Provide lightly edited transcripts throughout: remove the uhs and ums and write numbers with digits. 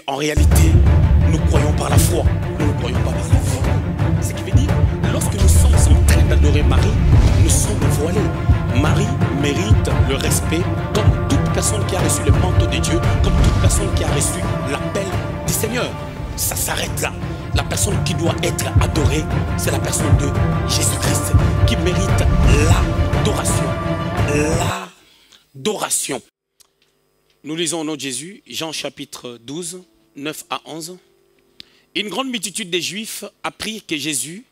En réalité, nous croyons par la foi. Nous ne croyons pas par la foi. Ce qui veut dire, lorsque nous sommes en train d'adorer Marie, nous sommes voilés. Marie mérite le respect comme toute personne qui a reçu le manteau de Dieu, comme toute personne qui a reçu l'appel du Seigneur. Ça s'arrête là. La personne qui doit être adorée, c'est la personne de Jésus-Christ qui mérite l'adoration. L'adoration. Nous lisons au nom de Jésus, Jean chapitre 12, 9 à 11. Une grande multitude des Juifs apprit que Jésus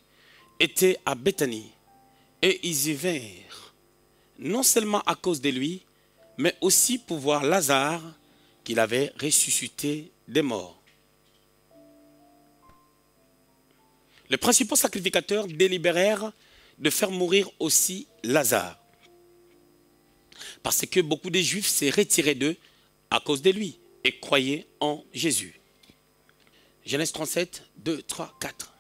était à Béthanie. Et ils y vinrent, non seulement à cause de lui, mais aussi pour voir Lazare qu'il avait ressuscité des morts. Les principaux sacrificateurs délibérèrent de faire mourir aussi Lazare, parce que beaucoup des Juifs s'est retirés d'eux à cause de lui et croyaient en Jésus. Genèse 37, 2, 3, 4.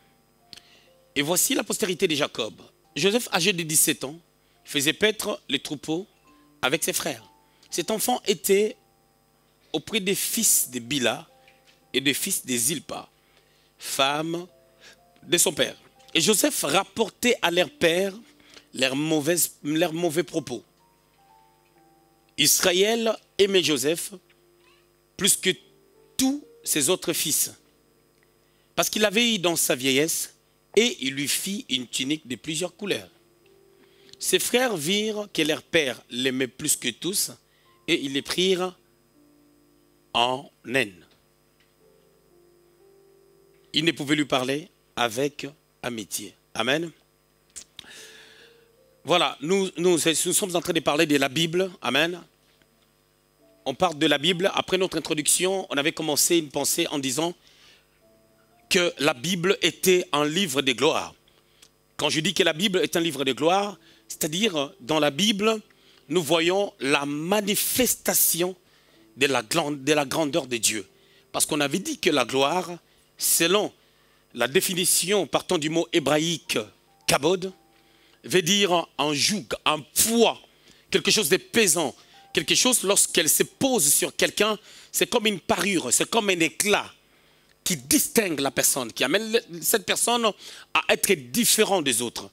Et voici la postérité de Jacob. Joseph, âgé de 17 ans, faisait paître les troupeaux avec ses frères. Cet enfant était auprès des fils de Bila et des fils de Zilpa, femme de son père. Et Joseph rapportait à leur père leurs mauvais propos. Israël aimait Joseph plus que tous ses autres fils, parce qu'il avait eu dans sa vieillesse, et il lui fit une tunique de plusieurs couleurs. Ses frères virent que leur père l'aimait plus que tous, et ils les prirent en haine. Ils ne pouvaient lui parler avec amitié. Amen. Voilà, nous sommes en train de parler de la Bible. Amen. On parle de la Bible. Après notre introduction, on avait commencé une pensée en disant que la Bible était un livre de gloire. Quand je dis que la Bible est un livre de gloire, c'est-à-dire dans la Bible, nous voyons la manifestation de la grandeur de Dieu. Parce qu'on avait dit que la gloire, selon la définition partant du mot hébraïque kabod, veut dire un joug, un poids, quelque chose de pesant, quelque chose lorsqu'elle se pose sur quelqu'un, c'est comme une parure, c'est comme un éclat qui distingue la personne, qui amène cette personne à être différent des autres.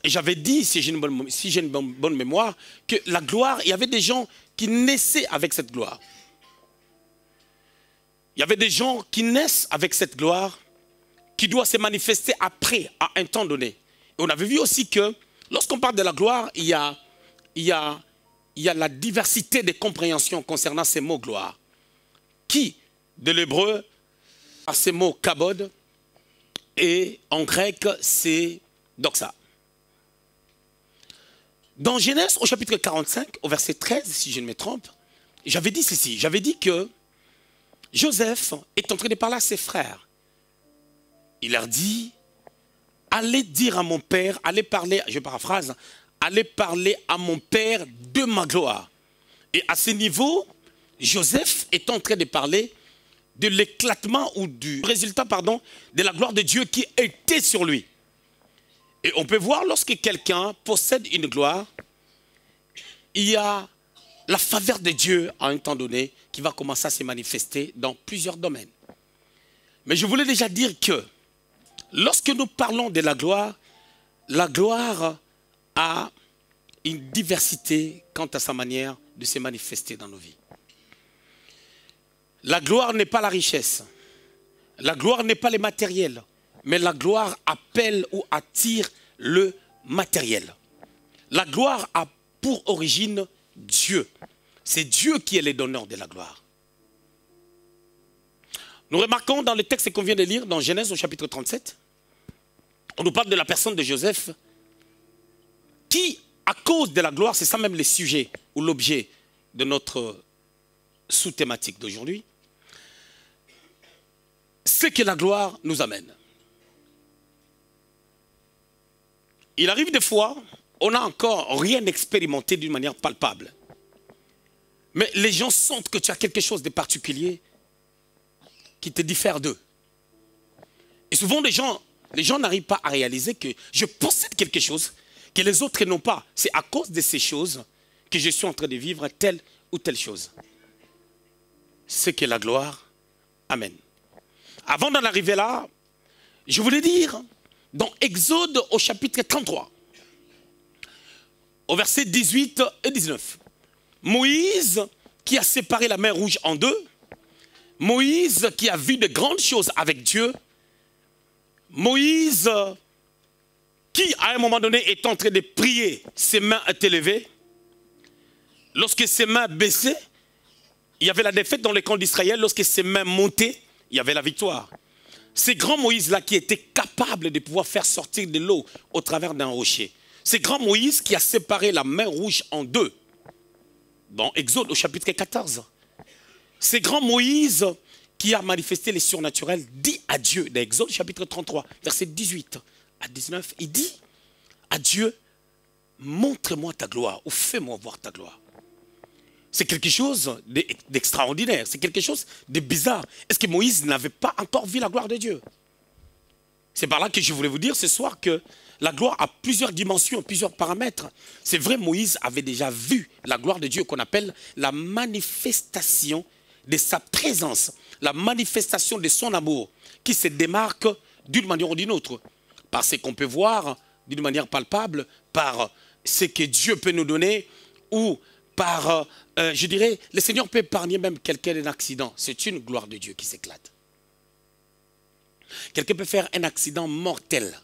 Et j'avais dit, si j'ai une bonne mémoire, que la gloire, il y avait des gens qui naissaient avec cette gloire. Il y avait des gens qui naissent avec cette gloire, qui doit se manifester après, à un temps donné. Et on avait vu aussi que, lorsqu'on parle de la gloire, il y a la diversité des compréhensions concernant ces mots gloire. Qui, de l'hébreu, a ces mots kabod, et en grec, c'est doxa. Dans Genèse, au chapitre 45, au verset 13, si je ne me trompe, j'avais dit ceci, j'avais dit que Joseph est en train de parler à ses frères. Il leur dit, allez dire à mon père, allez parler, je paraphrase, allez parler à mon père de ma gloire. Et à ce niveau, Joseph est en train de parler de l'éclatement ou du résultat, pardon, de la gloire de Dieu qui était sur lui. Et on peut voir lorsque quelqu'un possède une gloire, il y a la faveur de Dieu à un temps donné qui va commencer à se manifester dans plusieurs domaines. Mais je voulais déjà dire que lorsque nous parlons de la gloire a une diversité quant à sa manière de se manifester dans nos vies. La gloire n'est pas la richesse. La gloire n'est pas les matériels. Mais la gloire appelle ou attire le matériel. La gloire a pour origine Dieu. C'est Dieu qui est le donneur de la gloire. Nous remarquons dans le texte qu'on vient de lire, dans Genèse au chapitre 37, on nous parle de la personne de Joseph, qui, à cause de la gloire, c'est ça même le sujet ou l'objet de notre sous-thématique d'aujourd'hui, c'est que la gloire nous amène. Il arrive des fois, on n'a encore rien expérimenté d'une manière palpable. Mais les gens sentent que tu as quelque chose de particulier qui te diffère d'eux. Et souvent, les gens n'arrivent pas à réaliser que je possède quelque chose que les autres n'ont pas. C'est à cause de ces choses que je suis en train de vivre telle ou telle chose. C'est que la gloire Amen. Avant d'en arriver là, je voulais dire, dans Exode au chapitre 33, au verset 18 et 19, Moïse qui a séparé la mer Rouge en deux, Moïse qui a vu de grandes choses avec Dieu, Moïse qui à un moment donné est en train de prier, ses mains étaient levées. Lorsque ses mains baissaient, il y avait la défaite dans les camps d'Israël. Lorsque ses mains montaient, il y avait la victoire. C'est grand Moïse-là qui était capable de pouvoir faire sortir de l'eau au travers d'un rocher. C'est grand Moïse qui a séparé la mer Rouge en deux. Dans Exode au chapitre 14. C'est grand Moïse qui a manifesté les surnaturels, dit à Dieu, dans Exode chapitre 33, verset 18 à 19, il dit à Dieu, montre-moi ta gloire ou fais-moi voir ta gloire. C'est quelque chose d'extraordinaire, c'est quelque chose de bizarre. Est-ce que Moïse n'avait pas encore vu la gloire de Dieu? C'est par là que je voulais vous dire ce soir que la gloire a plusieurs dimensions, plusieurs paramètres. C'est vrai, Moïse avait déjà vu la gloire de Dieu qu'on appelle la manifestation de sa présence, la manifestation de son amour, qui se démarque d'une manière ou d'une autre, par ce qu'on peut voir d'une manière palpable, par ce que Dieu peut nous donner, ou par, je dirais, le Seigneur peut épargner même quelqu'un d'un accident. C'est une gloire de Dieu qui s'éclate. Quelqu'un peut faire un accident mortel.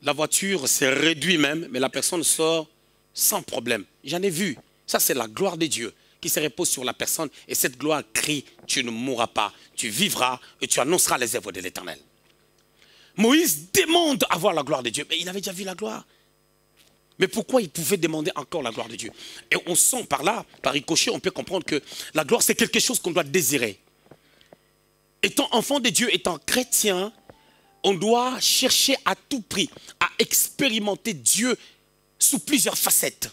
La voiture s'est réduite même, mais la personne sort sans problème. J'en ai vu. Ça, c'est la gloire de Dieu qui se repose sur la personne. Et cette gloire crie, tu ne mourras pas, tu vivras et tu annonceras les œuvres de l'Éternel. Moïse demande à voir la gloire de Dieu. Mais il avait déjà vu la gloire. Mais pourquoi il pouvait demander encore la gloire de Dieu? Et on sent par là, par ricochet, on peut comprendre que la gloire, c'est quelque chose qu'on doit désirer. Étant enfant de Dieu, étant chrétien, on doit chercher à tout prix à expérimenter Dieu sous plusieurs facettes.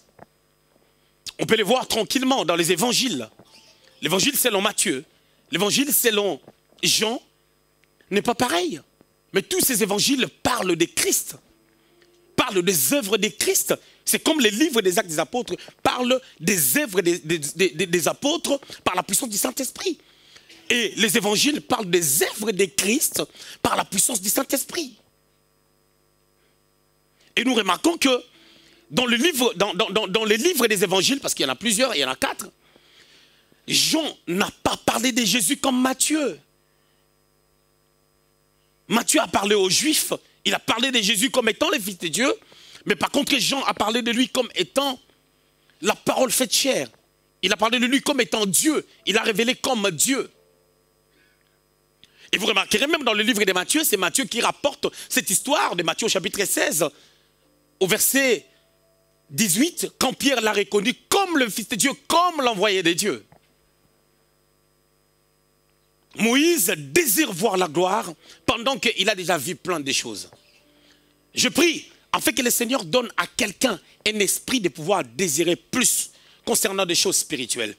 On peut les voir tranquillement dans les évangiles. L'évangile selon Matthieu, l'évangile selon Jean n'est pas pareil. Mais tous ces évangiles parlent de Christ, parlent des œuvres de Christ. C'est comme les livres des Actes des Apôtres parlent des œuvres des apôtres par la puissance du Saint-Esprit. Et les évangiles parlent des œuvres de Christ par la puissance du Saint-Esprit. Et nous remarquons que dans les livres des évangiles, parce qu'il y en a plusieurs, il y en a 4, Jean n'a pas parlé de Jésus comme Matthieu. Matthieu a parlé aux Juifs, il a parlé de Jésus comme étant le Fils de Dieu, mais par contre Jean a parlé de lui comme étant la parole faite chair. Il a parlé de lui comme étant Dieu, il a révélé comme Dieu. Et vous remarquerez même dans le livre de Matthieu, c'est Matthieu qui rapporte cette histoire de Matthieu au chapitre 16, au verset 18, quand Pierre l'a reconnu comme le Fils de Dieu, comme l'envoyé de Dieu. Moïse désire voir la gloire pendant qu'il a déjà vu plein de choses. Je prie, afin que le Seigneur donne à quelqu'un un esprit de pouvoir désirer plus concernant des choses spirituelles.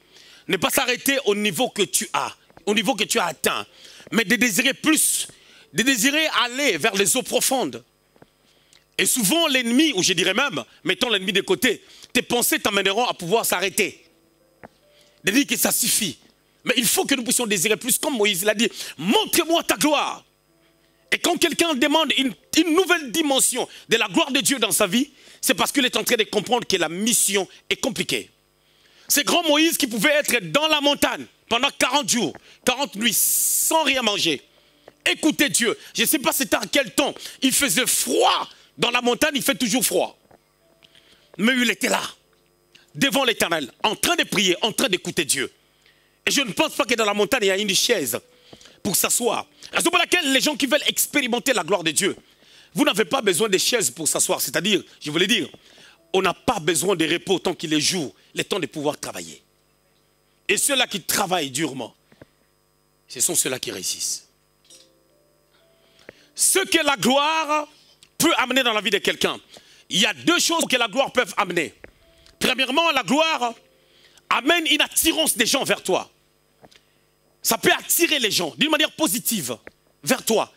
Ne pas s'arrêter au niveau que tu as, au niveau que tu as atteint, mais de désirer plus, de désirer aller vers les eaux profondes. Et souvent l'ennemi, ou je dirais même, mettons l'ennemi de côté, tes pensées t'amèneront à pouvoir s'arrêter. De dire que ça suffit. Mais il faut que nous puissions désirer plus, comme Moïse l'a dit, montre-moi ta gloire. Et quand quelqu'un demande une nouvelle dimension de la gloire de Dieu dans sa vie, c'est parce qu'il est en train de comprendre que la mission est compliquée. C'est grand Moïse qui pouvait être dans la montagne pendant 40 jours, 40 nuits, sans rien manger. Écoutez Dieu, je ne sais pas c'était à quel temps, il faisait froid, dans la montagne il fait toujours froid. Mais il était là, devant l'Éternel, en train de prier, en train d'écouter Dieu. Et je ne pense pas que dans la montagne il y a une chaise pour s'asseoir. Raison pour laquelle les gens qui veulent expérimenter la gloire de Dieu, vous n'avez pas besoin de chaises pour s'asseoir. C'est-à-dire, je voulais dire, on n'a pas besoin de repos tant qu'il est jour, le temps de pouvoir travailler. Et ceux-là qui travaillent durement, ce sont ceux-là qui réussissent. Ce que la gloire peut amener dans la vie de quelqu'un, il y a deux choses que la gloire peut amener. Premièrement, la gloire amène une attirance des gens vers toi. Ça peut attirer les gens d'une manière positive vers toi.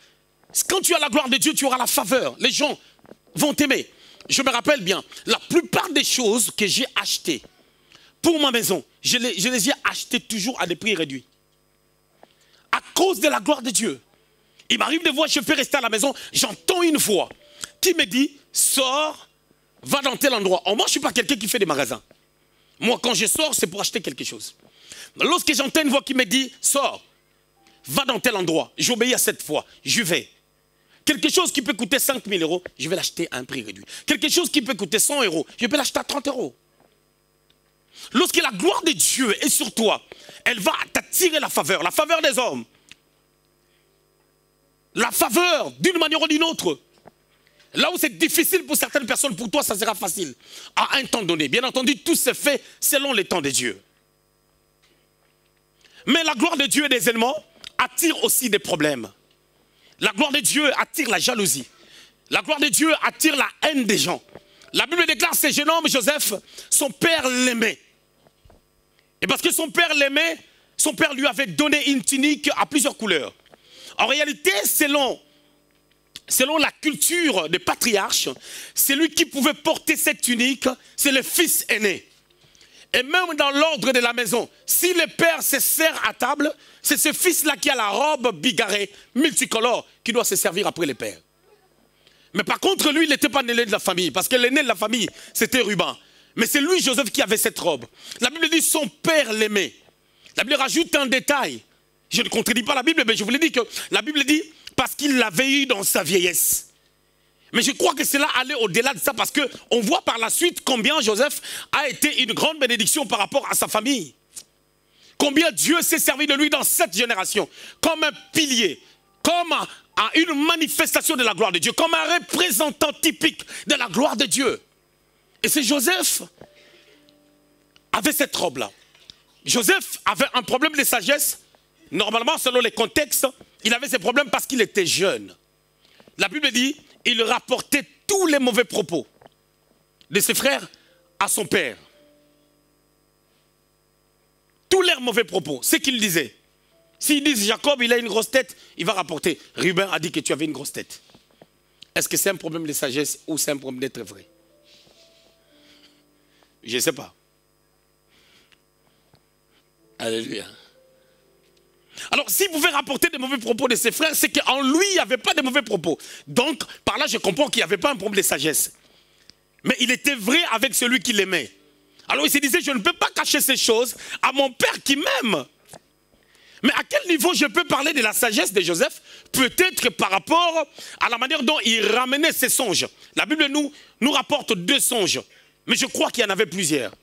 Quand tu as la gloire de Dieu, tu auras la faveur. Les gens vont t'aimer. Je me rappelle bien, la plupart des choses que j'ai achetées pour ma maison, je les ai achetées toujours à des prix réduits. À cause de la gloire de Dieu. Il m'arrive de voir, je peux rester à la maison, j'entends une voix qui me dit, sors, va dans tel endroit. Moi, je ne suis pas quelqu'un qui fait des magasins. Moi, quand je sors, c'est pour acheter quelque chose. Lorsque j'entends une voix qui me dit, sors, va dans tel endroit, j'obéis à cette voix, je vais. Quelque chose qui peut coûter 5 000 €, je vais l'acheter à un prix réduit. Quelque chose qui peut coûter 100 €, je peux l'acheter à 30 €. Lorsque la gloire de Dieu est sur toi, elle va t'attirer la faveur des hommes. La faveur d'une manière ou d'une autre. Là où c'est difficile pour certaines personnes, pour toi ça sera facile. À un temps donné, bien entendu, tout se fait selon les temps de Dieu. Mais la gloire de Dieu, des éléments, attire aussi des problèmes. La gloire de Dieu attire la jalousie. La gloire de Dieu attire la haine des gens. La Bible déclare, ce jeune homme, Joseph, son père l'aimait. Et parce que son père l'aimait, son père lui avait donné une tunique à plusieurs couleurs. En réalité, selon la culture des patriarches, celui qui pouvait porter cette tunique, c'est le fils aîné. Et même dans l'ordre de la maison, si le père se sert à table, c'est ce fils-là qui a la robe bigarrée, multicolore, qui doit se servir après le père. Mais par contre, lui, il n'était pas l'aîné de la famille, parce que l'aîné de la famille, c'était Ruben. Mais c'est lui, Joseph, qui avait cette robe. La Bible dit son père l'aimait. La Bible rajoute un détail. Je ne contredis pas la Bible, mais je vous l'ai dit que la Bible dit parce qu'il l'avait eu dans sa vieillesse. Mais je crois que cela allait au-delà de ça parce qu'on voit par la suite combien Joseph a été une grande bénédiction par rapport à sa famille. Combien Dieu s'est servi de lui dans cette génération comme un pilier, comme une manifestation de la gloire de Dieu, comme un représentant typique de la gloire de Dieu. Et c'est Joseph avait cette robe-là. Joseph avait un problème de sagesse. Normalement, selon les contextes, il avait ces problèmes parce qu'il était jeune. La Bible dit, il rapportait tous les mauvais propos de ses frères à son père. Tous leurs mauvais propos, c'est qu'il disait. S'ils disent Jacob, il a une grosse tête, il va rapporter. Ruben a dit que tu avais une grosse tête. Est-ce que c'est un problème de sagesse ou c'est un problème d'être vrai? Je ne sais pas. Alléluia. Alors, s'il pouvait rapporter des mauvais propos de ses frères, c'est qu'en lui, il n'y avait pas de mauvais propos. Donc, par là, je comprends qu'il n'y avait pas un problème de sagesse. Mais il était vrai avec celui qui l'aimait. Alors, il se disait, je ne peux pas cacher ces choses à mon père qui m'aime. Mais à quel niveau je peux parler de la sagesse de Joseph? Peut-être par rapport à la manière dont il ramenait ses songes. La Bible nous rapporte 2 songes. Mais je crois qu'il y en avait plusieurs.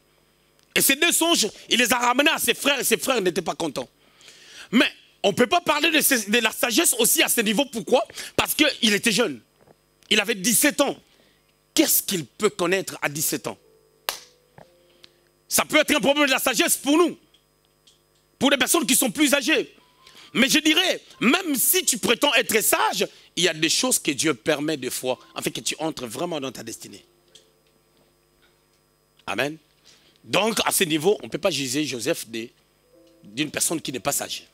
Et ces 2 songes, il les a ramenés à ses frères et ses frères n'étaient pas contents. Mais on ne peut pas parler de la sagesse aussi à ce niveau. Pourquoi? Parce qu'il était jeune. Il avait 17 ans. Qu'est-ce qu'il peut connaître à 17 ans? Ça peut être un problème de la sagesse pour nous. Pour les personnes qui sont plus âgées. Mais je dirais, même si tu prétends être sage, il y a des choses que Dieu permet des fois, afin que tu entres vraiment dans ta destinée. Amen. Donc, à ce niveau, on ne peut pas juger Joseph d'une personne qui n'est pas sage.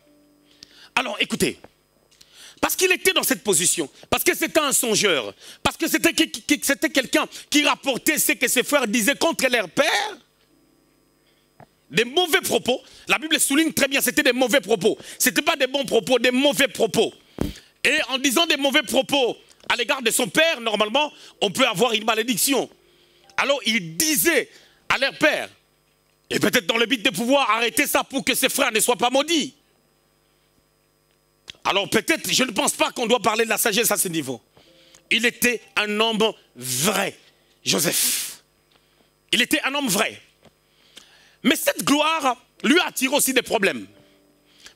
Alors, écoutez, parce qu'il était dans cette position, parce que c'était un songeur, parce que c'était quelqu'un qui rapportait ce que ses frères disaient contre leur père, des mauvais propos, la Bible souligne très bien, c'était des mauvais propos. Ce n'était pas des bons propos, des mauvais propos. Et en disant des mauvais propos à l'égard de son père, normalement, on peut avoir une malédiction. Alors, il disait à leur père, et peut-être dans le but de pouvoir arrêter ça pour que ses frères ne soient pas maudits. Alors peut-être, je ne pense pas qu'on doit parler de la sagesse à ce niveau. Il était un homme vrai, Joseph. Il était un homme vrai. Mais cette gloire lui a attiré aussi des problèmes.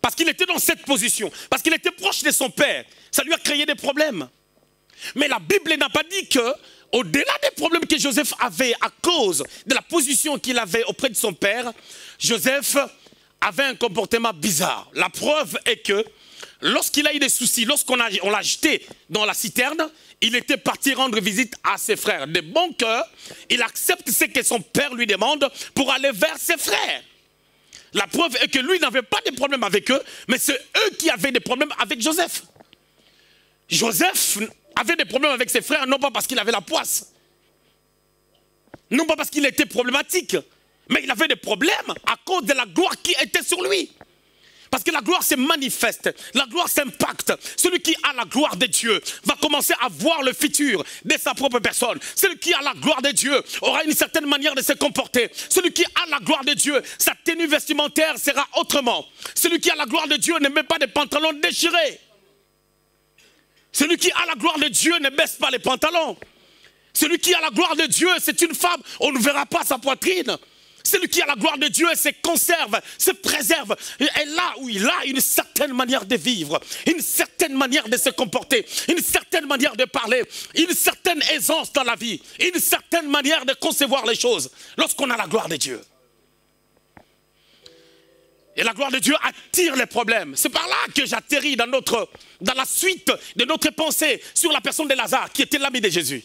Parce qu'il était dans cette position, parce qu'il était proche de son père. Ça lui a créé des problèmes. Mais la Bible n'a pas dit que, au-delà des problèmes que Joseph avait à cause de la position qu'il avait auprès de son père, Joseph avait un comportement bizarre. La preuve est que lorsqu'il a eu des soucis, lorsqu'on l'a jeté dans la citerne, il était parti rendre visite à ses frères. De bon cœur, il accepte ce que son père lui demande pour aller vers ses frères. La preuve est que lui n'avait pas de problème avec eux, mais c'est eux qui avaient des problèmes avec Joseph. Joseph avait des problèmes avec ses frères, non pas parce qu'il avait la poisse, non pas parce qu'il était problématique, mais il avait des problèmes à cause de la gloire qui était sur lui. Parce que la gloire se manifeste, la gloire s'impacte. Celui qui a la gloire de Dieu va commencer à voir le futur de sa propre personne. Celui qui a la gloire de Dieu aura une certaine manière de se comporter. Celui qui a la gloire de Dieu, sa tenue vestimentaire sera autrement. Celui qui a la gloire de Dieu ne met pas de pantalons déchirés. Celui qui a la gloire de Dieu ne baisse pas les pantalons. Celui qui a la gloire de Dieu, c'est une femme, on ne verra pas sa poitrine. Celui qui a la gloire de Dieu se conserve, se préserve. Et là où il a une certaine manière de vivre, une certaine manière de se comporter, une certaine manière de parler, une certaine aisance dans la vie, une certaine manière de concevoir les choses lorsqu'on a la gloire de Dieu. Et la gloire de Dieu attire les problèmes. C'est par là que j'atterris dans la suite de notre pensée sur la personne de Lazare, qui était l'ami de Jésus.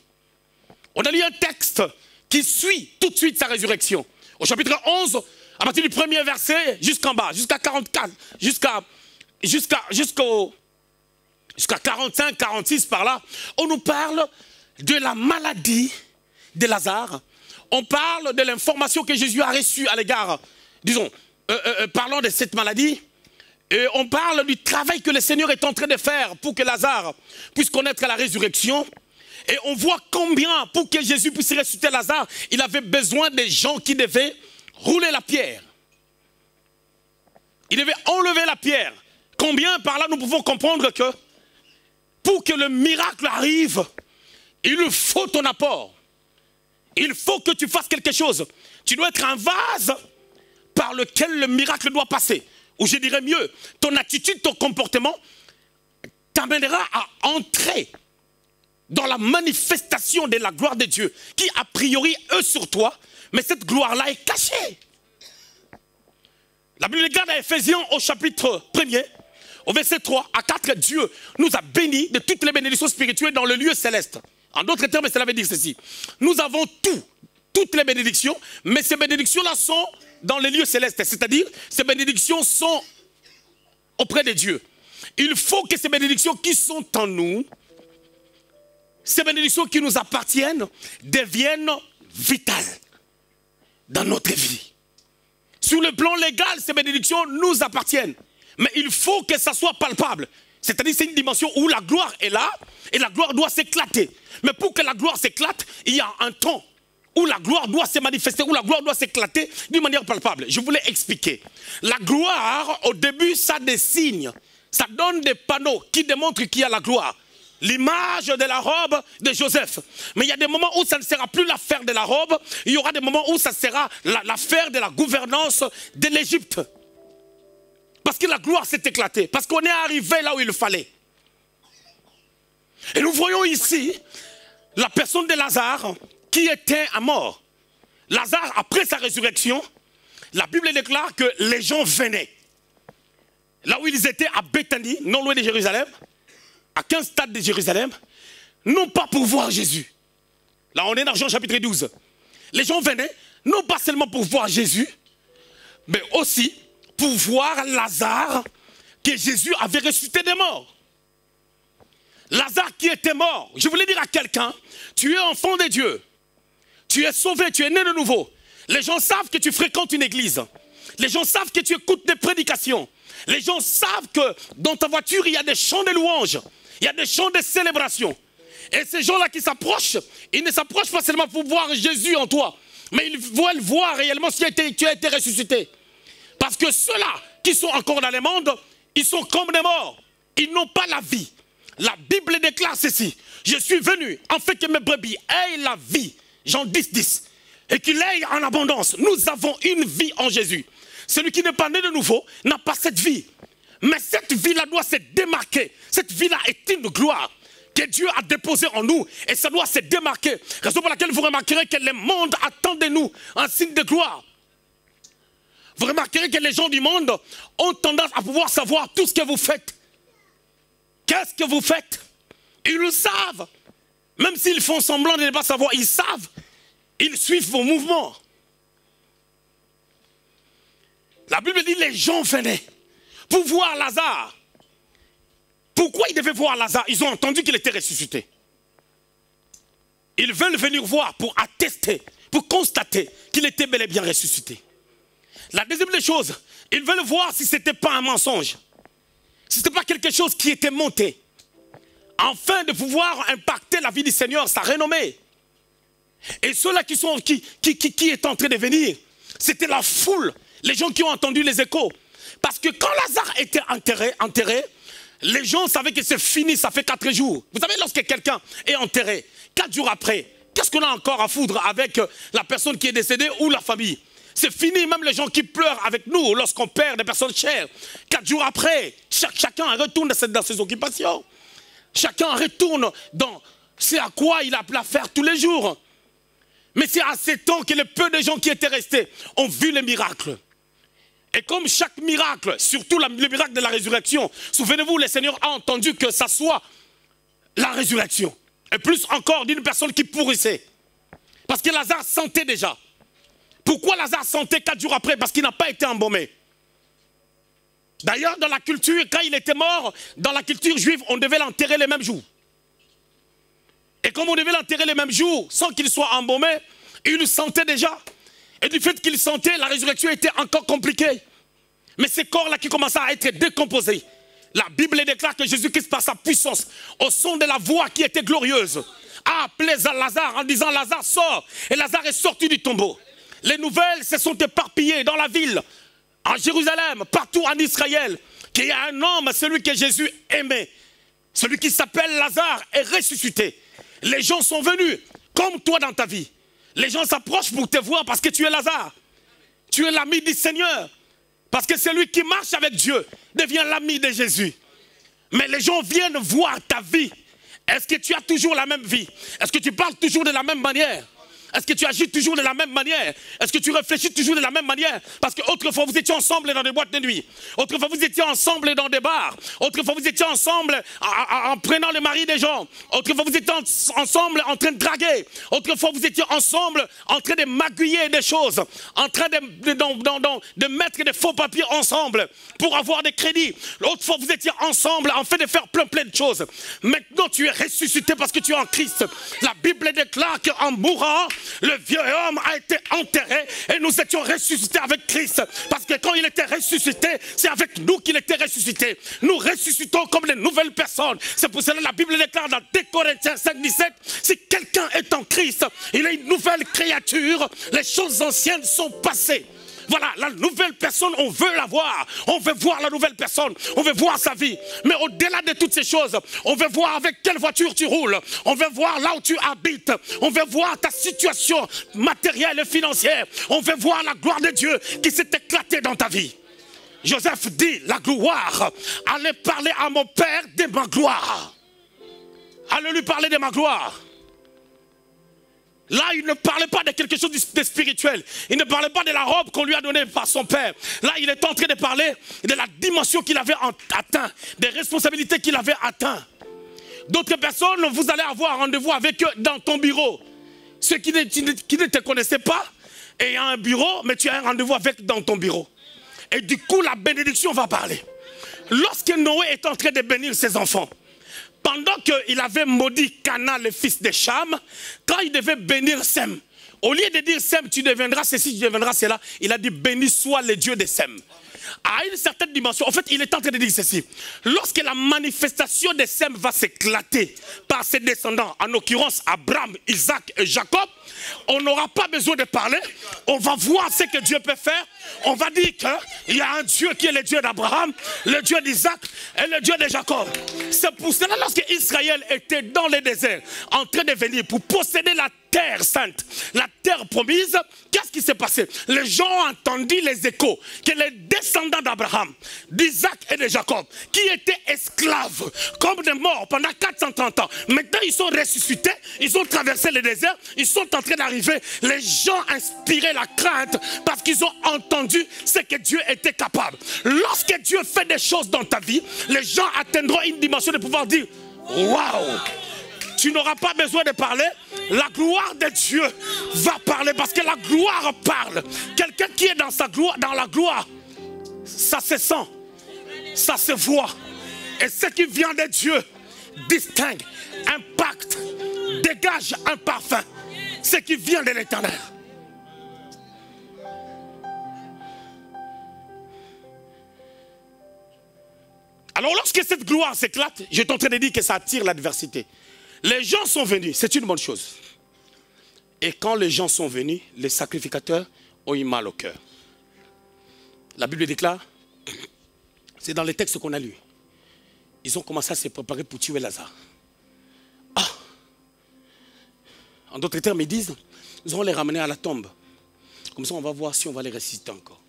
On a lu un texte qui suit tout de suite sa résurrection. Au chapitre 11, à partir du premier verset jusqu'en bas, jusqu'à 44, jusqu'à 45, 46 par là, on nous parle de la maladie de Lazare. On parle de l'information que Jésus a reçue à l'égard, disons, parlant de cette maladie. Et on parle du travail que le Seigneur est en train de faire pour que Lazare puisse connaître la résurrection. Et on voit combien, pour que Jésus puisse ressusciter Lazare, il avait besoin des gens qui devaient rouler la pierre. Il devait enlever la pierre. Combien par là nous pouvons comprendre que pour que le miracle arrive, il faut ton apport. Il faut que tu fasses quelque chose. Tu dois être un vase par lequel le miracle doit passer. Ou je dirais mieux, ton attitude, ton comportement t'amènera à entrer dans la manifestation de la gloire de Dieu, qui a priori est sur toi, mais cette gloire-là est cachée. La Bible regarde à Éphésiens au chapitre 1er, au verset 3 à 4, Dieu nous a bénis de toutes les bénédictions spirituelles dans le lieu céleste. En d'autres termes, cela veut dire ceci. Nous avons toutes les bénédictions, mais ces bénédictions-là sont dans les lieux célestes, c'est-à-dire ces bénédictions sont auprès de Dieu. Il faut que ces bénédictions qui sont en nous, ces bénédictions qui nous appartiennent, deviennent vitales dans notre vie. Sur le plan légal, ces bénédictions nous appartiennent. Mais il faut que ça soit palpable. C'est-à-dire c'est une dimension où la gloire est là et la gloire doit s'éclater. Mais pour que la gloire s'éclate, il y a un temps où la gloire doit se manifester, où la gloire doit s'éclater d'une manière palpable. Je voulais expliquer. La gloire, au début, ça a des signes. Ça donne des panneaux qui démontrent qu'il y a la gloire. L'image de la robe de Joseph. Mais il y a des moments où ça ne sera plus l'affaire de la robe. Il y aura des moments où ça sera l'affaire de la gouvernance de l'Égypte. Parce que la gloire s'est éclatée. Parce qu'on est arrivé là où il fallait. Et nous voyons ici la personne de Lazare qui était à mort. Lazare, après sa résurrection, la Bible déclare que les gens venaient. Là où ils étaient à Béthanie, non loin de Jérusalem, à 15 stades de Jérusalem, non pas pour voir Jésus. Là, on est dans Jean chapitre 12. Les gens venaient, non pas seulement pour voir Jésus, mais aussi pour voir Lazare, que Jésus avait ressuscité des morts. Lazare qui était mort. Je voulais dire à quelqu'un, tu es enfant de Dieu. Tu es sauvé, tu es né de nouveau. Les gens savent que tu fréquentes une église. Les gens savent que tu écoutes des prédications. Les gens savent que dans ta voiture, il y a des chants de louanges. Il y a des chants de célébration. Et ces gens-là qui s'approchent, ils ne s'approchent pas seulement pour voir Jésus en toi, mais ils veulent voir réellement si tu as été ressuscité. Parce que ceux-là qui sont encore dans le monde, ils sont comme des morts. Ils n'ont pas la vie. La Bible déclare ceci. Je suis venu afin que mes brebis aient la vie. Jean 10, 10. Et qu'il aille en abondance. Nous avons une vie en Jésus. Celui qui n'est pas né de nouveau n'a pas cette vie. Mais cette vie-là doit se démarquer. Cette vie-là est une gloire que Dieu a déposée en nous. Et ça doit se démarquer. Raison pour laquelle vous remarquerez que le monde attend de nous un signe de gloire. Vous remarquerez que les gens du monde ont tendance à pouvoir savoir tout ce que vous faites. Qu'est-ce que vous faites? Ils le savent. Même s'ils font semblant de ne pas savoir, ils savent. Ils suivent vos mouvements. La Bible dit les gens venaient pour voir Lazare. Pourquoi ils devaient voir Lazare? Ils ont entendu qu'il était ressuscité. Ils veulent venir voir pour attester, pour constater qu'il était bel et bien ressuscité. La deuxième des choses, ils veulent voir si ce n'était pas un mensonge. Si ce n'était pas quelque chose qui était monté. Afin de pouvoir impacter la vie du Seigneur, sa renommée. Et ceux-là qui est en train de venir, c'était la foule, les gens qui ont entendu les échos. Parce que quand Lazare était enterré, les gens savaient que c'est fini, ça fait 4 jours. Vous savez, lorsque quelqu'un est enterré, 4 jours après, qu'est-ce qu'on a encore à foudre avec la personne qui est décédée ou la famille? C'est fini, même les gens qui pleurent avec nous lorsqu'on perd des personnes chères. 4 jours après, chacun retourne dans ses occupations. Chacun retourne dans ce à quoi il a à faire tous les jours. Mais c'est à ces temps que le peu de gens qui étaient restés ont vu les miracles. Et comme chaque miracle, surtout le miracle de la résurrection, souvenez-vous, le Seigneur a entendu que ça soit la résurrection. Et plus encore d'une personne qui pourrissait. Parce que Lazare sentait déjà. Pourquoi Lazare sentait 4 jours après? Parce qu'il n'a pas été embaumé. D'ailleurs, dans la culture, quand il était mort, dans la culture juive, on devait l'enterrer les mêmes jours. Et comme on devait l'enterrer les mêmes jours, sans qu'il soit embaumé, il le sentait déjà. Et du fait qu'il sentait, la résurrection était encore compliquée. Mais ces corps-là qui commençaient à être décomposés, la Bible déclare que Jésus-Christ, par sa puissance, au son de la voix qui était glorieuse, a appelé Lazare en disant « Lazare, sors !» Et Lazare est sorti du tombeau. Les nouvelles se sont éparpillées dans la ville, en Jérusalem, partout en Israël, qu'il y a un homme, celui que Jésus aimait, celui qui s'appelle Lazare, est ressuscité. Les gens sont venus, comme toi dans ta vie. Les gens s'approchent pour te voir parce que tu es Lazare. Tu es l'ami du Seigneur. Parce que celui qui marche avec Dieu devient l'ami de Jésus. Mais les gens viennent voir ta vie. Est-ce que tu as toujours la même vie? Est-ce que tu parles toujours de la même manière? Est-ce que tu agis toujours de la même manière? Est-ce que tu réfléchis toujours de la même manière? Parce qu'autrefois vous étiez ensemble dans des boîtes de nuit. Autrefois vous étiez ensemble dans des bars. Autrefois vous étiez ensemble en prenant le mari des gens. Autrefois vous étiez ensemble en train de draguer. Autrefois vous étiez ensemble en train de magouiller des choses. En train de mettre des faux papiers ensemble pour avoir des crédits. L'autre fois vous étiez ensemble en train de faire plein de choses. Maintenant tu es ressuscité parce que tu es en Christ. La Bible déclare qu'en mourant, le vieux homme a été enterré et nous étions ressuscités avec Christ. Parce que quand il était ressuscité, c'est avec nous qu'il était ressuscité. Nous ressuscitons comme des nouvelles personnes. C'est pour cela que la Bible déclare dans 2 Corinthiens 5:17, si quelqu'un est en Christ, il est une nouvelle créature. Les choses anciennes sont passées. Voilà, la nouvelle personne, on veut la voir. On veut voir la nouvelle personne. On veut voir sa vie. Mais au-delà de toutes ces choses, on veut voir avec quelle voiture tu roules. On veut voir là où tu habites. On veut voir ta situation matérielle et financière. On veut voir la gloire de Dieu qui s'est éclatée dans ta vie. Joseph dit, la gloire, allez parler à mon père de ma gloire. Allez lui parler de ma gloire. Là, il ne parlait pas de quelque chose de spirituel. Il ne parlait pas de la robe qu'on lui a donnée par son père. Là, il est en train de parler de la dimension qu'il avait atteint, des responsabilités qu'il avait atteintes. D'autres personnes, vous allez avoir rendez-vous avec eux dans ton bureau. Ceux qui ne te connaissaient pas, et il y a un bureau, mais tu as un rendez-vous avec dans ton bureau. Et du coup, la bénédiction va parler. Lorsque Noé est en train de bénir ses enfants, pendant qu'il avait maudit Canaan, le fils de Cham, quand il devait bénir Sem, au lieu de dire Sem, tu deviendras ceci, tu deviendras cela, il a dit béni soit le Dieu de Sem. À une certaine dimension, en fait, il est en train de dire ceci. Lorsque la manifestation de Sem va s'éclater par ses descendants, en l'occurrence Abraham, Isaac et Jacob, on n'aura pas besoin de parler, on va voir ce que Dieu peut faire. On va dire qu'il y a un Dieu qui est le Dieu d'Abraham, le Dieu d'Isaac et le Dieu de Jacob. C'est pour cela lorsque Israël était dans le désert, en train de venir pour posséder la terre sainte, la terre promise, qu'est-ce qui s'est passé? Les gens ont entendu les échos que les descendants d'Abraham, d'Isaac et de Jacob, qui étaient esclaves, comme des morts pendant 430 ans, maintenant ils sont ressuscités, ils ont traversé le désert, ils sont en train d'arriver. Les gens inspiraient la crainte parce qu'ils ont entendu ce que Dieu était capable. Lorsque Dieu fait des choses dans ta vie, les gens atteindront une dimension de pouvoir dire waouh! Tu n'auras pas besoin de parler. La gloire de Dieu va parler parce que la gloire parle. Quelqu'un qui est dans sa gloire, dans la gloire, ça se sent, ça se voit. Et ce qui vient de Dieu distingue, impacte, dégage un parfum. Ce qui vient de l'Éternel. Alors lorsque cette gloire s'éclate, je suis en train de dire que ça attire l'adversité. Les gens sont venus, c'est une bonne chose. Et quand les gens sont venus, les sacrificateurs ont eu mal au cœur. La Bible déclare, c'est dans les textes qu'on a lus, ils ont commencé à se préparer pour tuer Lazare. Ah! En d'autres termes, ils disent, nous allons les ramener à la tombe. Comme ça, on va voir si on va les ressusciter encore.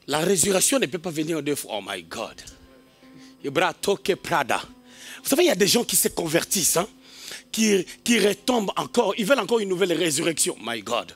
La résurrection ne peut pas venir en deux fois. Oh my God. Prada. Vous savez, il y a des gens qui se convertissent, hein, qui retombent encore. Ils veulent encore une nouvelle résurrection. My God.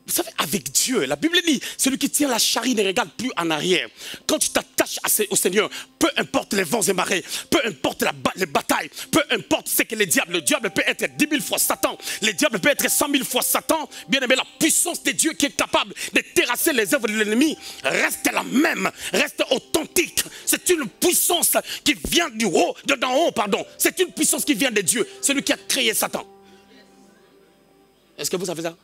Vous savez, avec Dieu, la Bible dit, celui qui tient la charrue ne regarde plus en arrière. Quand tu t'attaches au Seigneur, peu importe les vents et marées, peu importe les batailles, peu importe ce que le diable peut être 10 000 fois Satan, le diable peut être 100 000 fois Satan, bien aimé, la puissance de Dieu qui est capable de terrasser les œuvres de l'ennemi reste la même, reste authentique. C'est une puissance qui vient du haut, d'en haut, pardon. C'est une puissance qui vient de Dieu, celui qui a créé Satan. Est-ce que vous savez ça?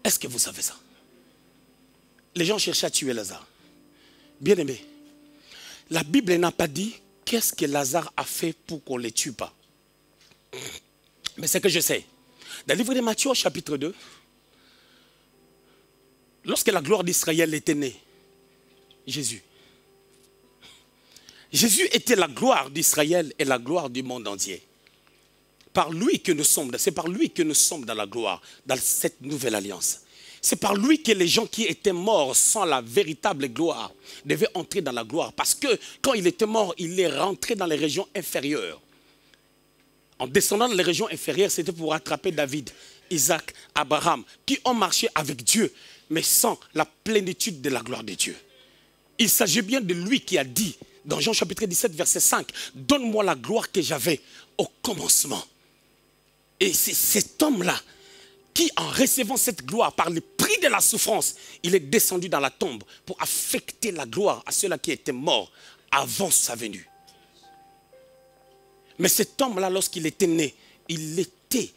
Est-ce que vous savez ça? Les gens cherchaient à tuer Lazare. Bien aimé, la Bible n'a pas dit qu'est-ce que Lazare a fait pour qu'on ne le tue pas. Mais c'est que je sais. Dans le livre de Matthieu, chapitre 2, lorsque la gloire d'Israël était née, Jésus était la gloire d'Israël et la gloire du monde entier. Par lui que nous sommes, c'est par lui que nous sommes dans la gloire, dans cette nouvelle alliance. C'est par lui que les gens qui étaient morts sans la véritable gloire devaient entrer dans la gloire. Parce que quand il était mort, il est rentré dans les régions inférieures. En descendant dans les régions inférieures, c'était pour attraper David, Isaac, Abraham, qui ont marché avec Dieu, mais sans la plénitude de la gloire de Dieu. Il s'agit bien de lui qui a dit, dans Jean chapitre 17, verset 5, « Donne-moi la gloire que j'avais au commencement. » Et c'est cet homme-là qui, en recevant cette gloire par le prix de la souffrance, il est descendu dans la tombe pour affecter la gloire à ceux-là qui étaient morts avant sa venue. Mais cet homme-là, lorsqu'il était né, il était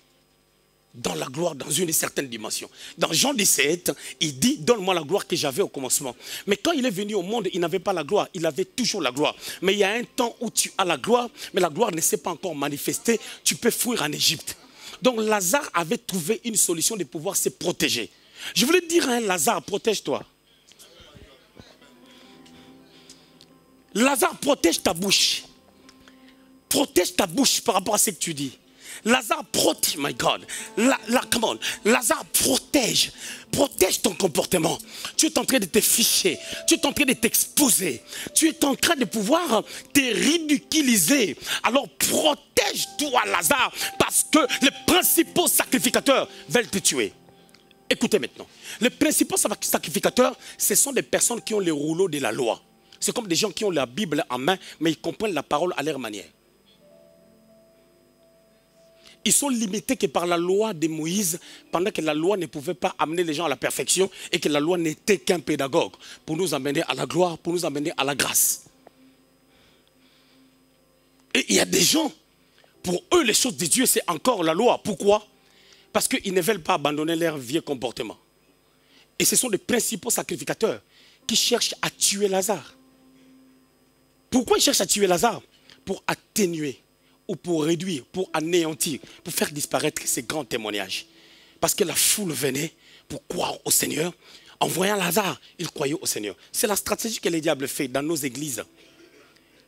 dans la gloire dans une certaine dimension. Dans Jean 17, il dit, donne-moi la gloire que j'avais au commencement. Mais quand il est venu au monde, il n'avait pas la gloire, il avait toujours la gloire. Mais il y a un temps où tu as la gloire, mais la gloire ne s'est pas encore manifestée, tu peux fuir en Égypte. Donc Lazare avait trouvé une solution de pouvoir se protéger. Je voulais dire à un Lazare, protège-toi. Lazare, protège ta bouche. Protège ta bouche par rapport à ce que tu dis. Lazare, protège, my God. Come on. Lazare, protège. Protège ton comportement. Tu es en train de te ficher. Tu es en train de t'exposer. Tu es en train de pouvoir te ridiculiser. Alors protège-toi, Lazare, parce que les principaux sacrificateurs veulent te tuer. Écoutez maintenant. Les principaux sacrificateurs, ce sont des personnes qui ont les rouleaux de la loi. C'est comme des gens qui ont la Bible en main, mais ils comprennent la parole à leur manière. Ils sont limités que par la loi de Moïse, pendant que la loi ne pouvait pas amener les gens à la perfection et que la loi n'était qu'un pédagogue pour nous amener à la gloire, pour nous amener à la grâce. Et il y a des gens, pour eux, les choses de Dieu, c'est encore la loi. Pourquoi? Parce qu'ils ne veulent pas abandonner leur vieux comportement. Et ce sont les principaux sacrificateurs qui cherchent à tuer Lazare. Pourquoi ils cherchent à tuer Lazare? Pour atténuer, ou pour réduire, pour anéantir, pour faire disparaître ces grands témoignages. Parce que la foule venait pour croire au Seigneur. En voyant Lazare, ils croyaient au Seigneur. C'est la stratégie que le diable fait dans nos églises.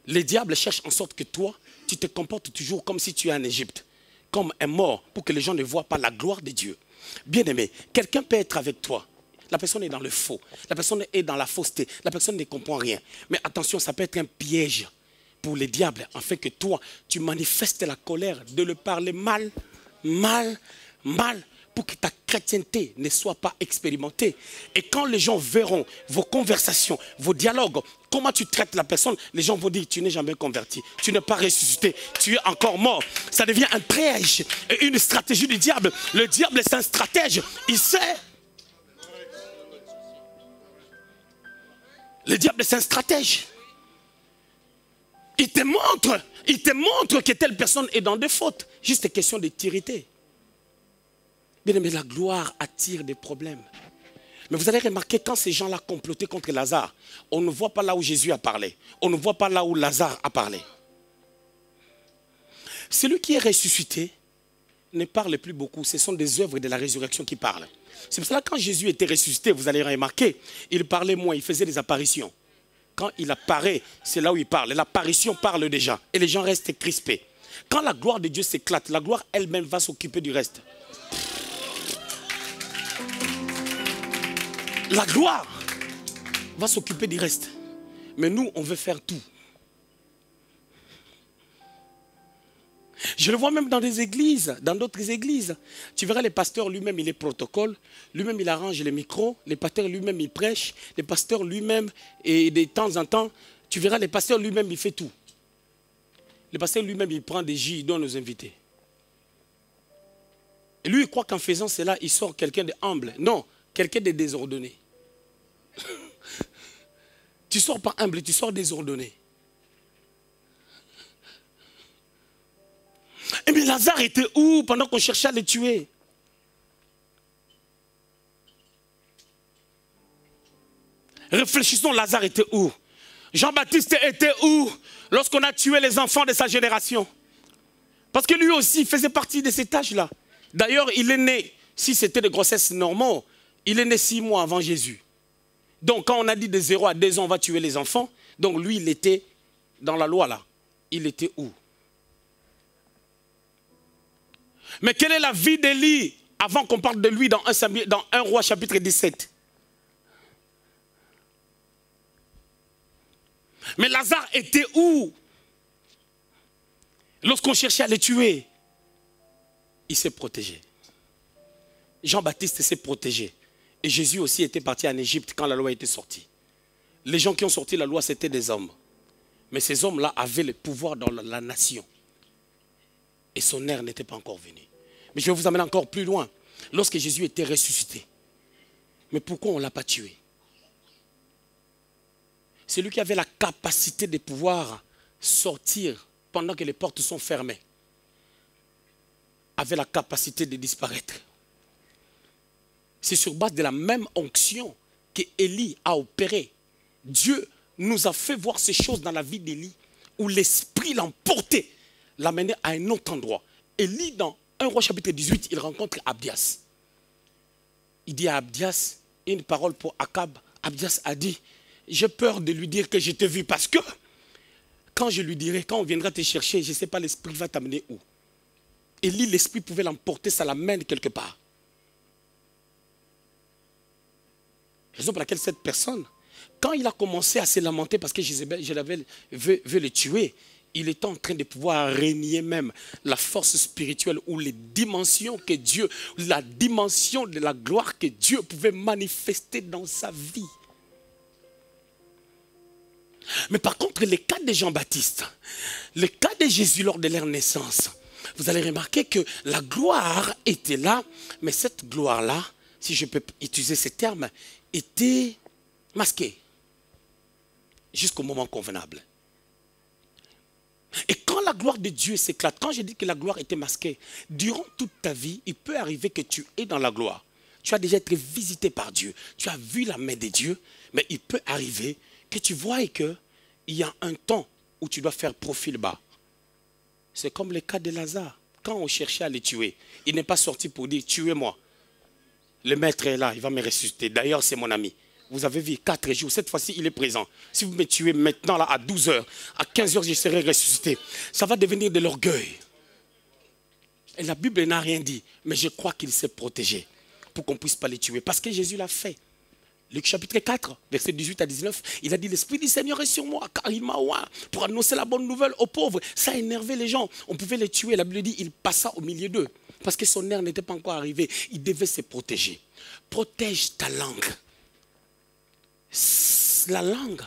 Le diable cherche en sorte que toi, tu te comportes toujours comme si tu es en Égypte, comme un mort, pour que les gens ne voient pas la gloire de Dieu. Bien aimé, quelqu'un peut être avec toi. La personne est dans le faux, la personne est dans la fausseté, la personne ne comprend rien. Mais attention, ça peut être un piège pour les diables, afin que toi, tu manifestes la colère de le parler mal, pour que ta chrétienté ne soit pas expérimentée. Et quand les gens verront vos conversations, vos dialogues, comment tu traites la personne, les gens vont dire, tu n'es jamais converti, tu n'es pas ressuscité, tu es encore mort. Ça devient un piège et une stratégie du diable. Le diable, c'est un stratège, il sait. Le diable, c'est un stratège. Il te montre que telle personne est dans des fautes. Juste question de t'irriter. Bien aimé, la gloire attire des problèmes. Mais vous allez remarquer, quand ces gens-là complotaient contre Lazare, on ne voit pas là où Jésus a parlé. On ne voit pas là où Lazare a parlé. Celui qui est ressuscité ne parle plus beaucoup. Ce sont des œuvres de la résurrection qui parlent. C'est pour cela que quand Jésus était ressuscité, vous allez remarquer, il parlait moins, il faisait des apparitions. Quand il apparaît, c'est là où il parle. L'apparition parle déjà. Et les gens restent crispés. Quand la gloire de Dieu s'éclate, la gloire elle-même va s'occuper du reste. La gloire va s'occuper du reste. Mais nous, on veut faire tout. Je le vois même dans des églises, dans d'autres églises. Tu verras les pasteurs lui-même, il est protocole. Lui-même, il arrange les micros. Les pasteurs lui-même, il prêche. Les pasteurs lui-même, et de temps en temps, tu verras les pasteurs lui-même, il fait tout. Le pasteur lui-même, il prend des jus, il donne aux invités. Et lui, il croit qu'en faisant cela, il sort quelqu'un de humble. Non, quelqu'un de désordonné. Tu ne sors pas humble, tu sors désordonné. Et bien Lazare était où pendant qu'on cherchait à le tuer? Réfléchissons, Lazare était où? Jean-Baptiste était où lorsqu'on a tué les enfants de sa génération? Parce que lui aussi faisait partie de cet âge-là. D'ailleurs, il est né, si c'était de grossesse normale, il est né 6 mois avant Jésus. Donc quand on a dit de 0 à 2 ans, on va tuer les enfants, donc lui, il était dans la loi là. Il était où? Mais quelle est la vie d'Élie avant qu'on parle de lui dans 1 Roi chapitre 17? Mais Lazare était où? Lorsqu'on cherchait à le tuer, il s'est protégé. Jean-Baptiste s'est protégé. Et Jésus aussi était parti en Égypte quand la loi était sortie. Les gens qui ont sorti la loi, c'était des hommes. Mais ces hommes-là avaient le pouvoir dans la nation. Et son heure n'était pas encore venue. Mais je vais vous amener encore plus loin. Lorsque Jésus était ressuscité. Mais pourquoi on ne l'a pas tué? C'est lui qui avait la capacité de pouvoir sortir pendant que les portes sont fermées. Avait la capacité de disparaître. C'est sur base de la même onction que Élie a opéré. Dieu nous a fait voir ces choses dans la vie d'Élie, où l'esprit l'emportait, l'amenait à un autre endroit. Élie, dans 1 Roi chapitre 18, il rencontre Abdias. Il dit à Abdias une parole pour Akab. Abdias a dit, j'ai peur de lui dire que je t'ai vu, parce que quand je lui dirai, quand on viendra te chercher, je ne sais pas l'esprit va t'amener où. Élie, l'esprit pouvait l'emporter, ça l'amène quelque part. Raison pour laquelle cette personne, quand il a commencé à se lamenter parce que Jézabel veut le tuer, il était en train de pouvoir régner même la force spirituelle ou les dimensions que Dieu, la dimension de la gloire que Dieu pouvait manifester dans sa vie. Mais par contre, le cas de Jean-Baptiste, le cas de Jésus lors de leur naissance, vous allez remarquer que la gloire était là, mais cette gloire-là, si je peux utiliser ces termes, était masquée jusqu'au moment convenable. Et quand la gloire de Dieu s'éclate, quand je dis que la gloire était masquée, durant toute ta vie, il peut arriver que tu es dans la gloire. Tu as déjà été visité par Dieu, tu as vu la main de Dieu, mais il peut arriver que tu vois qu'il y a un temps où tu dois faire profil bas. C'est comme le cas de Lazare. Quand on cherchait à le tuer, il n'est pas sorti pour dire « tuez-moi ». Le maître est là, il va me ressusciter. D'ailleurs, c'est mon ami. Vous avez vu 4 jours. Cette fois-ci, il est présent. Si vous me tuez maintenant, là, à 12 h, à 15 h, je serai ressuscité. Ça va devenir de l'orgueil. Et la Bible n'a rien dit. Mais je crois qu'il s'est protégé pour qu'on ne puisse pas les tuer. Parce que Jésus l'a fait. Luc chapitre 4, versets 18 à 19, il a dit « L'Esprit du Seigneur est sur moi, car il m'a oint pour annoncer la bonne nouvelle aux pauvres. » Ça a énervé les gens. On pouvait les tuer. La Bible dit « Il passa au milieu d'eux. » Parce que son heure n'était pas encore arrivée. Il devait se protéger. Protège ta langue. La langue,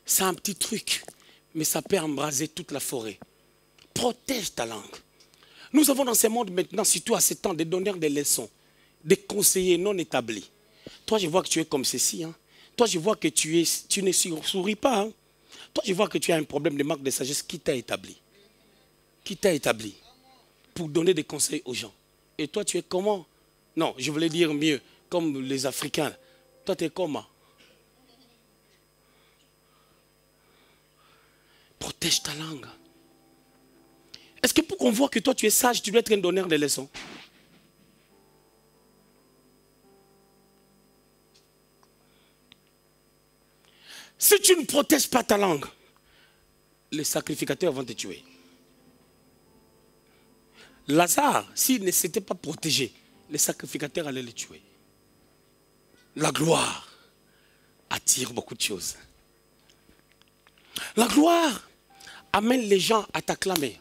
c'est un petit truc, mais ça peut embraser toute la forêt. Protège ta langue. Nous avons dans ce monde maintenant, surtout à ce temps, des donneurs de leçons, des conseillers non établis. Toi, je vois que tu es comme ceci. Hein. Toi, je vois que tu ne souris pas. Hein. Toi, je vois que tu as un problème de manque de sagesse. Qui t'a établi? Qui t'a établi pour donner des conseils aux gens? Et toi, tu es comment? Non, je voulais dire mieux, comme les Africains. Toi, tu es comment? Protège ta langue. Est-ce que pour qu'on voit que toi, tu es sage, tu dois être un donneur de leçons? Si tu ne protèges pas ta langue, les sacrificateurs vont te tuer. Lazare, s'il ne s'était pas protégé, les sacrificateurs allaient le tuer. La gloire attire beaucoup de choses. La gloire amène les gens à t'acclamer.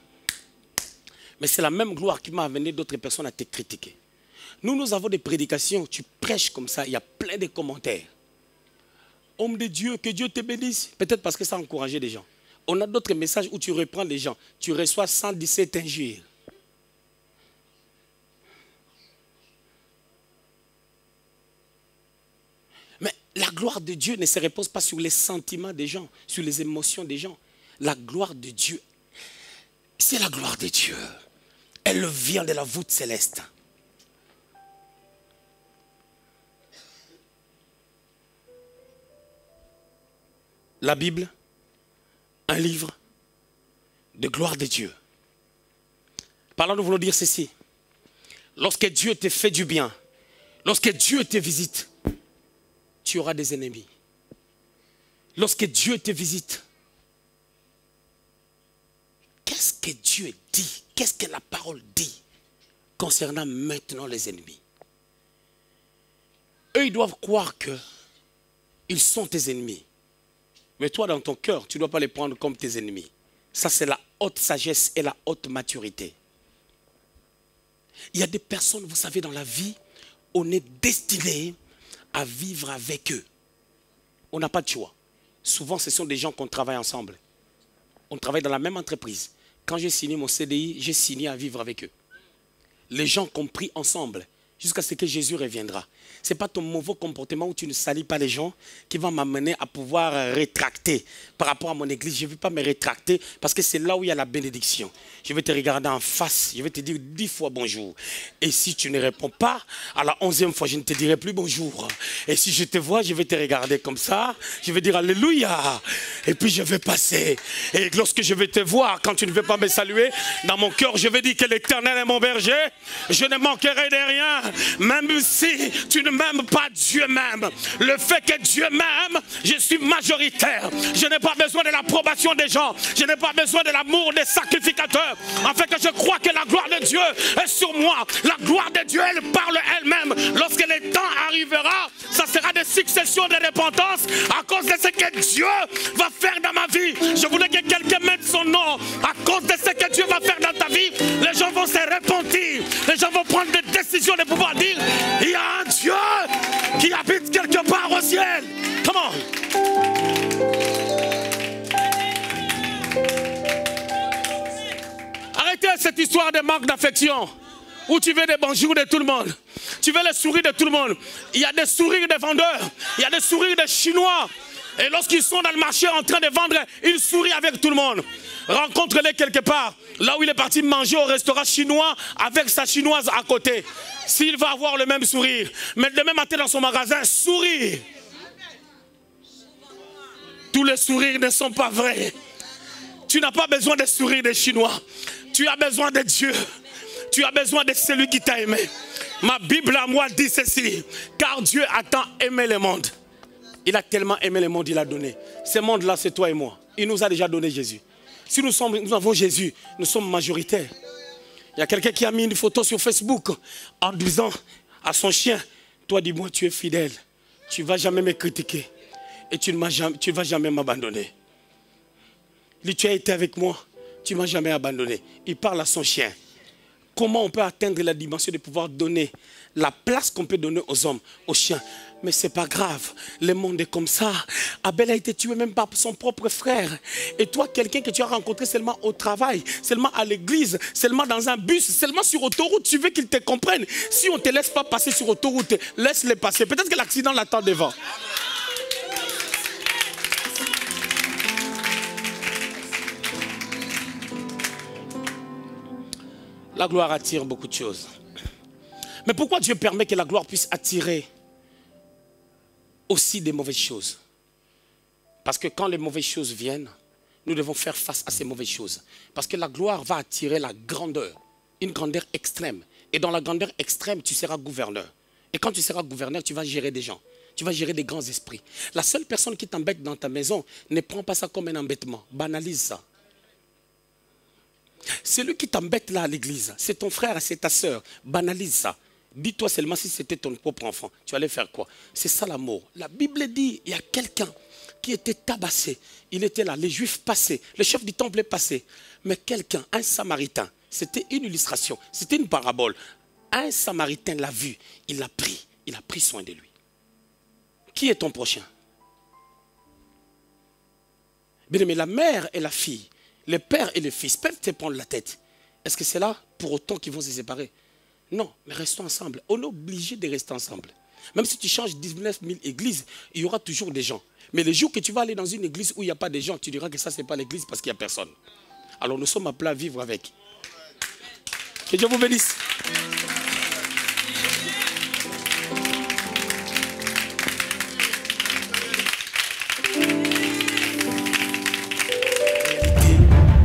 Mais c'est la même gloire qui m'a amené d'autres personnes à te critiquer. Nous avons des prédications, tu prêches comme ça, il y a plein de commentaires. Homme de Dieu, que Dieu te bénisse. Peut-être parce que ça a encouragé des gens. On a d'autres messages où tu reprends les gens. Tu reçois 117 injures. Mais la gloire de Dieu ne se repose pas sur les sentiments des gens, sur les émotions des gens. La gloire de Dieu, c'est la gloire de Dieu. Elle vient de la voûte céleste. La Bible, un livre de gloire de Dieu. Par là, nous voulons dire ceci. Lorsque Dieu te fait du bien, lorsque Dieu te visite, tu auras des ennemis. Lorsque Dieu te visite, qu'est-ce que Dieu dit? Qu'est-ce que la parole dit concernant maintenant les ennemis? Eux, ils doivent croire qu'ils sont tes ennemis. Mais toi, dans ton cœur, tu ne dois pas les prendre comme tes ennemis. Ça, c'est la haute sagesse et la haute maturité. Il y a des personnes, vous savez, dans la vie, on est destiné à vivre avec eux. On n'a pas de choix. Souvent, ce sont des gens qu'on travaille ensemble. On travaille dans la même entreprise. Quand j'ai signé mon CDI, j'ai signé à vivre avec eux. Les gens qu'on prie ensemble jusqu'à ce que Jésus reviendra. Ce n'est pas ton mauvais comportement où tu ne salis pas les gens qui va m'amener à pouvoir rétracter par rapport à mon église. Je ne vais pas me rétracter parce que c'est là où il y a la bénédiction. Je vais te regarder en face, je vais te dire 10 fois bonjour. Et si tu ne réponds pas, à la 11e fois, je ne te dirai plus bonjour. Et si je te vois, je vais te regarder comme ça, je vais dire Alléluia. Et puis je vais passer. Et lorsque je vais te voir, quand tu ne veux pas me saluer, dans mon cœur, je vais dire que l'Éternel est mon berger. Je ne manquerai de rien. Même si tu ne m'aimes pas, Dieu m'aime. Le fait que Dieu m'aime, je suis majoritaire. Je n'ai pas besoin de l'approbation des gens. Je n'ai pas besoin de l'amour des sacrificateurs. En fait que je crois que la gloire de Dieu est sur moi. La gloire de Dieu, elle parle elle-même. Lorsque le temps arrivera, ça sera des successions de repentance à cause de ce que Dieu va faire dans ma vie. Je voulais que quelqu'un mette son nom. À cause de ce que Dieu va faire dans ta vie, les gens vont se repentir. Les gens vont prendre des décisions de pouvoir dire, il y a un Dieu qui habite quelque part au ciel. Comment? Arrêtez cette histoire de manque d'affection où tu veux des bonjours de tout le monde. Tu veux les sourires de tout le monde. Il y a des sourires de vendeurs. Il y a des sourires de Chinois. Et lorsqu'ils sont dans le marché en train de vendre, ils sourient avec tout le monde. Rencontre-les quelque part, là où il est parti manger au restaurant chinois avec sa chinoise à côté. S'il va avoir le même sourire, mais demain matin dans son magasin, sourire. Tous les sourires ne sont pas vrais. Tu n'as pas besoin de sourires des Chinois. Tu as besoin de Dieu. Tu as besoin de celui qui t'a aimé. Ma Bible à moi dit ceci. Car Dieu a tant aimé le monde. Il a tellement aimé le monde, il a donné. Ce monde-là, c'est toi et moi. Il nous a déjà donné Jésus. Si nous avons Jésus, nous sommes majoritaires. Il y a quelqu'un qui a mis une photo sur Facebook en disant à son chien, toi dis-moi tu es fidèle, tu ne vas jamais me critiquer et tu ne vas jamais m'abandonner. Il dit, tu as été avec moi, tu ne m'as jamais abandonné. Il parle à son chien. Comment on peut atteindre la dimension de pouvoir donner la place qu'on peut donner aux hommes, aux chiens? Mais ce n'est pas grave, le monde est comme ça. Abel a été tué même par son propre frère. Et toi, quelqu'un que tu as rencontré seulement au travail, seulement à l'église, seulement dans un bus, seulement sur autoroute, tu veux qu'ils te comprennent. Si on ne te laisse pas passer sur autoroute, laisse-les passer. Peut-être que l'accident l'attend devant. La gloire attire beaucoup de choses. Mais pourquoi Dieu permet que la gloire puisse attirer aussi des mauvaises choses. Parce que quand les mauvaises choses viennent, nous devons faire face à ces mauvaises choses. Parce que la gloire va attirer la grandeur, une grandeur extrême. Et dans la grandeur extrême, tu seras gouverneur. Et quand tu seras gouverneur, tu vas gérer des gens. Tu vas gérer des grands esprits. La seule personne qui t'embête dans ta maison, ne prends pas ça comme un embêtement. Banalise ça. Celui qui t'embête là à l'église, c'est ton frère, c'est ta soeur. Banalise ça. Dis-toi seulement si c'était ton propre enfant. Tu allais faire quoi? C'est ça l'amour. La Bible dit, il y a quelqu'un qui était tabassé. Il était là, les Juifs passaient, le chef du temple est passé. Mais quelqu'un, un Samaritain, c'était une illustration, c'était une parabole. Un Samaritain l'a vu, il a pris soin de lui. Qui est ton prochain? Bien aimé, la mère et la fille, le père et le fils peuvent te prendre la tête. Est-ce que c'est là pour autant qu'ils vont se séparer? Non, mais restons ensemble. On est obligé de rester ensemble. Même si tu changes 19 000 églises, il y aura toujours des gens. Mais le jour que tu vas aller dans une église où il n'y a pas de gens, tu diras que ça, ce n'est pas l'église parce qu'il n'y a personne. Alors nous sommes appelés à vivre avec. Que Dieu vous bénisse.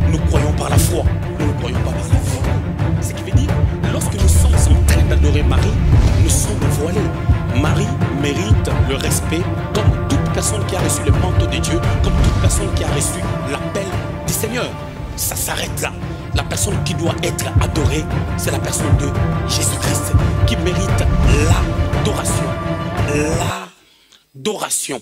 Nous croyons par la foi. Nous ne croyons pas par la foi. Ce qui veut dire, lorsque nous sommes en train d'adorer Marie, nous sommes voilés. Marie mérite le respect comme toute personne qui a reçu le manteau de Dieu, comme toute personne qui a reçu l'appel du Seigneur. Ça s'arrête là. La personne qui doit être adorée, c'est la personne de Jésus-Christ qui mérite l'adoration. L'adoration.